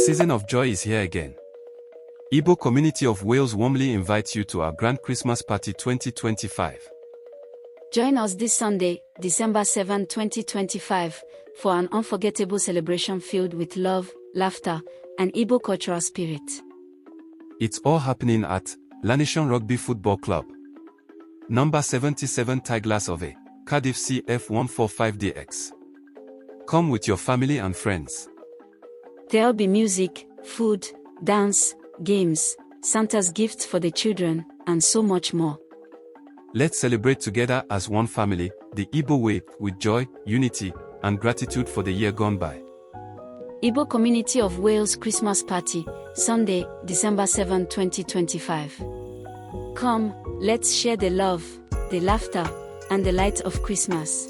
season of joy is here again. Igbo Community of Wales warmly invites you to our Grand Christmas Party 2025. Join us this Sunday, December 7, 2025, for an unforgettable celebration filled with love, laughter, and Igbo cultural spirit. It's all happening at Llanishen Rugby Football Club, number 77 Tiglas of A, Cardiff CF145DX. Come with your family and friends. There'll be music, food, dance, games, Santa's gifts for the children, and so much more. Let's celebrate together as one family, the Igbo way, with joy, unity, and gratitude for the year gone by. Igbo Community of Wales Christmas Party, Sunday, December 7, 2025. Come, let's share the love, the laughter, and the light of Christmas.